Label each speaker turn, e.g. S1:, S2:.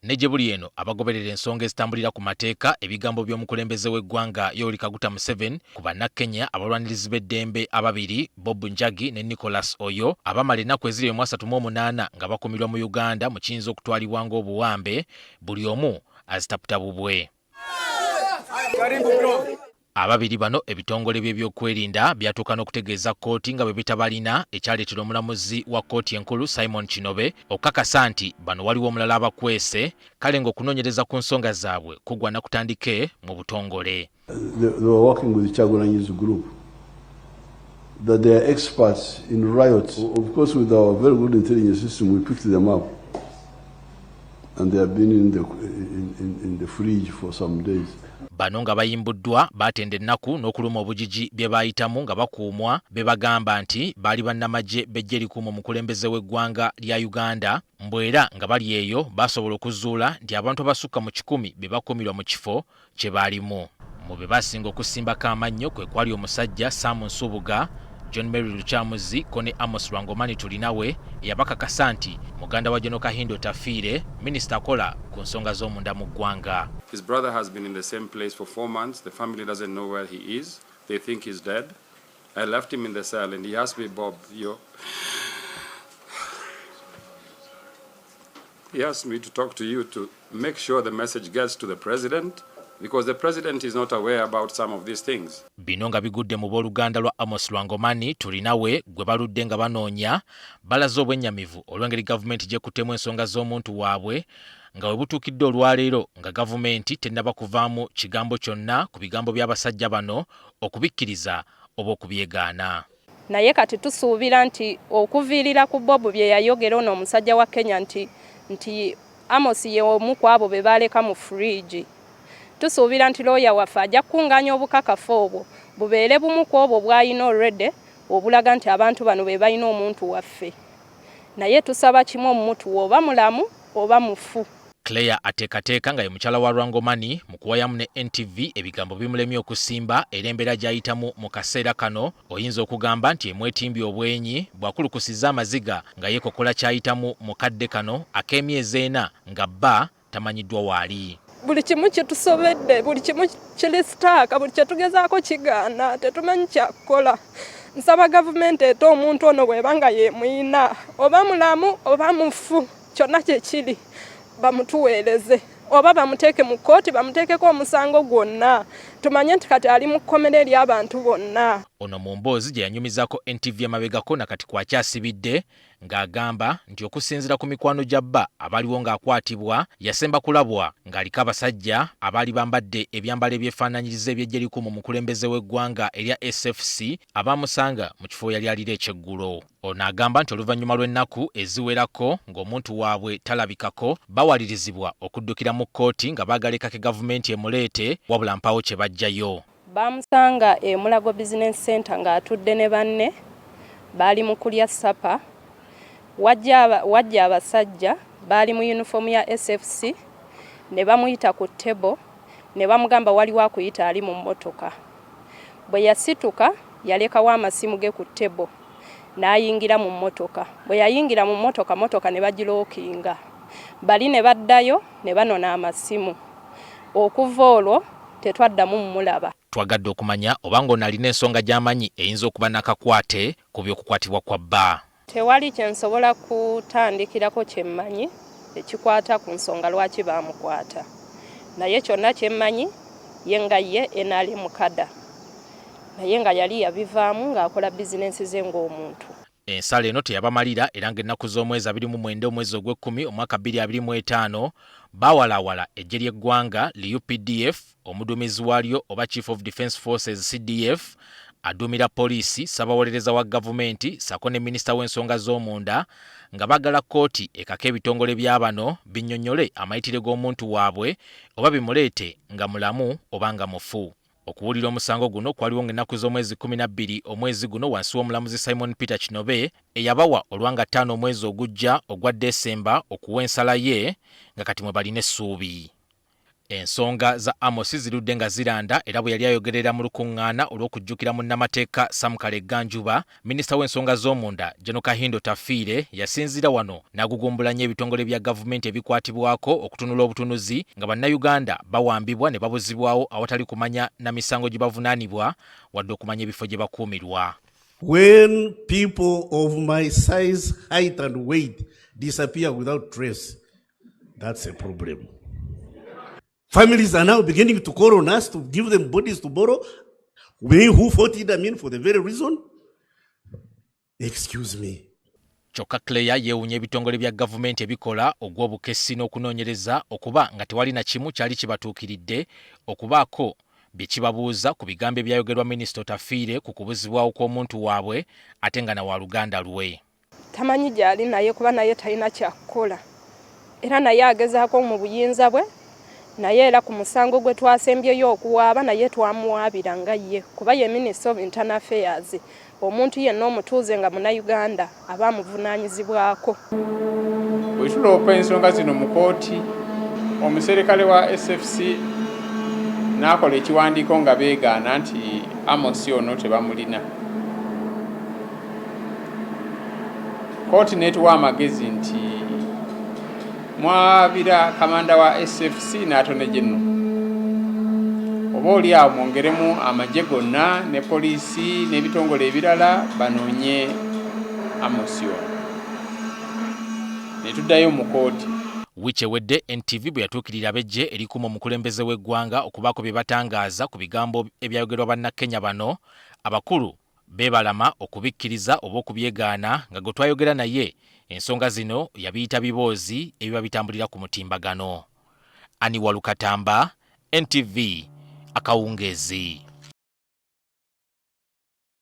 S1: ne gye buli eno abagoberera ensonga ezitambulira ku mateeka ebigambo by'omukulembeze w'eggwanga Yoweri Kaguta Museveni ku bannakenya abalwanirizi b'eddembe ababiri Bob Njagi ne Nicholas Oyo abamala ennaku eziri mu 38 nga bakumirwa mu Uganda mu kiyinza okutwalibwa ng'obuwambe buli omu azitaputa bubwe. Ababiri bano ebitongole by'ebyokwerinda byatuuka n'okutegeeza kkooti nga bwe bitabalina ekyaleetera omulamuzi wa kkooti enkulu Simon Kinobe okukakasa nti bano waliwo omulala abakwese kale ng'okunoonyereza ku nsonga zaabwe kugwa na kutandike mu butongole.
S2: They were working with the Chagulanyi's group, that they are experts in riots. Of course, with our very good intelligence system, we picked them up, and they have been in the fridge for some days.
S1: Bano nga bayimbuddwa batenda ennaku n'okuluma obujiji bye bayitamu nga bakuumwa be bagamba nti baali bannamagye bejje likuuma omukulembeze w'eggwanga lya Uganda mbwera nga bali eyo basobola okuzuula nti abantu abasukka mu 100 be bakuumirwa mu kifo kye baalimu. Mu be basinga okusimbako amannyo kwe kwali omusajja Sam Nsubuga, John Mary Luchamuzi, Kone Amos Lwangomani tulinawe eyabakakasa nti muganda wa Jono Kahindo tafiire minisita akola ku nsonga z'omunda mu ggwanga.
S3: His brother has been in the same place for 4 months. The family doesn't know where he is. They think he's dead. I left him in the cell and he asked me, Bob, he asked me to talk to you to make sure the message gets to the president, because the president is not aware about some of these things.
S1: Bino nga bigudde mu booluganda lwa Amos Lwangomani tulinawe gwe baludde nga banoonya balaze obwennyamivu olw'engeri gavumenti gyekuttemu ensonga z'omuntu waabwe nga we butuukidde olwaleero nga gavumenti tennaba kuvaamu kigambo kyonna ku bigambo by'abasajja bano okubikkiriza oba okubyegaana.
S4: Naye kati tusuubira nti okuviirira ku Bob bye yayogera ono omusajja wa Kenya nti Amos ye omu ku abo be baaleka mu fridge. Tusuubira nti looya waffe ajja kunganya obukakafu obwo bubeere bumu ku obwo bw'alina already obulaga nti abantu bano be balina omuntu waffe. Naye tusaba kimu omuntu oba mulamu oba mufu.
S1: Claire ateekateeka nga ye mukyala wa Lwangomani mu kuwayamu ne NTV ebigambo bimulemye okusimba era embeera gy'ayitamu mu kaseera kano oyinza okugamba nti emwetimbye obwenyi bw'akulukusizza amaziga nga yeekokola ky'ayitamu mu kadde kano ak'emyezi 4 nga bba tamanyiddwa waali.
S4: Buli kimu kitusobedde, buli kimu kiri sitaaka, buli kye tugezaako kigaana, tetumanyi kyakukola. Nsaba gavumenti ete omuntu ono bw'eba nga yeemuyina oba mulamu oba mufu kyonna kye kiri bamutuweereze oba bamuteeke mu kkooti bamuteekeko omusango gwonna tumanye nti kati ali mu kkomera eri abantu bonna.
S1: Ono mu mboozi gye yanyumizaako NTV amabegako nakati kwakyasibidde ng'agamba nti okusinziira ku mikwano gya bba abaliwo ng'akwatibwa yasemba kulabwa ng'aliko abasajja abaali bambadde ebyambalo ebyefaananyiriza eby'eggye likuuma omukulembeze w'eggwanga erya SFC abaamusanga mu kifo yali alira ekyeggulo. Ono agamba nti oluvannyuma lw'ennaku eziwerako ng'omuntu waabwe talabikako bawalirizibwa okuddukira mu kkooti nga baagalekako gavumenti emuleete wabula mpawo kye bajjayo.
S4: Bamusanga e Mulago Business Center ng'atudde ne banne baali mu kulya ssapa. Wajja abasajja baali mu uniform ya SFC ne bamuyita ku table ne bamugamba waliwo akuyita ali mu mmotoka. Bwe yasituka yalekawo amasimu ge ku table n'ayingira mu mmotoka. Bwe yayingira mu mmotoka ne bagirookinga. Bali ne baddayo ne banona amasimu. Okuva olwo tetwaddamu mmulaba.
S1: Twagadde okumanya oba ng'ono alina ensonga gy'amanyi eyinza okuba nakakwate ku by'okukwatibwa kwa bba.
S4: Tewali kye nsobola kutandikirako kye mmanyi ekikwata ku nsonga lwaki baamukwata. Naye kyonna kye mmanyi ye nga ye NRM kada. Naye nga yali yabivaamu ng'akola bizinensi ze ng'omuntu.
S1: Ensala eno teyabamalira era ng'ennaku z'omwezi 29 omwezi ogw'Ekkumi omwaka 2025 baawalaawala eggye ly'eggwanga UPDF omuduumizi waalyo oba Chief of Defence Forces CDF aduumira poliisi ssabawolereza wa gavumenti sako ne minisita w'ensonga z'omunda nga bagala kkooti ekaka ebitongole bya bano binnyonnyole amayitire g'omuntu waabwe oba bimuleete nga mulamu oba nga mufu. Okuwulira omusango guno kwaliwo ng'ennaku z'omwezi 12 omwezi guno wansi w'omulamuzi Simon Peter Kinobe eyabawa olwanga 5 omwezi ogujja ogwa Desemba okuwa ensala ye nga kati mwe balina essuubi. Ensonga za Amos zirudde nga ziranda era bwe yali ayogerera mu lukuŋŋaana olw'okujjukira munnamateeka Sam Kaleganjuba, minisita w'ensonga z'omunda General Kahindo Tafiire yasinzira wano n'agugumbula nnyo ebitongole bya gavumenti ebikwatibwako okutunula obutunuzi nga bannayuganda bawambibwa ne babuzibwawo awatali kumanya na misango gye bavunaanibwa wadde okumanya ebifo gye bakuumirwa.
S5: When people of my size, height and weight disappear without trace, that's a problem. Families are now beginning to call on us to give them bodies to borrow. We who fought Idi Amin for the very reason. Excuse me.
S1: Kyokka Claire yeewunya ebitongole bya gavumenti ebikola ogw'obukessi n'okunoonyereza okuba nga tewali na kimu kyali kibatuukiridde okubaako bye kibabuuza ku bigambo ebyayogerwa Minisita Tafiire ku kubuzibwawo kw'omuntu waabwe ate nga na wa luganda lwe.
S4: Tamanyi gyali naye kuba naye talina kyakukola. Era naye agezaako mu buyinza bwe naye era ku musango gwe twasembyeyo okuwaaba naye twamuwaabira nga ye kuba ye Minister of Internal Affairs. Omuntu yenna omutuuze nga Munnayuganda aba amuvunaanyizibwako.
S6: Bwe tuloopa ensonga zino mu kooti, omuserikale wa SFC n'akola ekiwandiiko nga beegaana nti Amos ono tebamulina. Kooti n'etuwa amagezi nti mwabira kamanda wa SFC n'atone General. Oba oli awo mwongeremu amagye gonna ne poliisi n'ebitongole ebirala banoonye Amos ono. Ne tuddayo mu kooti.
S1: Wiiki ewedde NTV bwe yatuukirira ab'eggye erikuuma omukulembeze w'eggwanga okubaako bye batangaaza ku bigambo ebyayogerwa bannakenya bano, abakulu beebalama okubikkiriza oba okubyegaana nga gwe twayogera naye ensonga zino yabiyita biboozi ebiba bitambulira ku mutimbagano. Ani Walukatamba, NTV, Akawungeezi.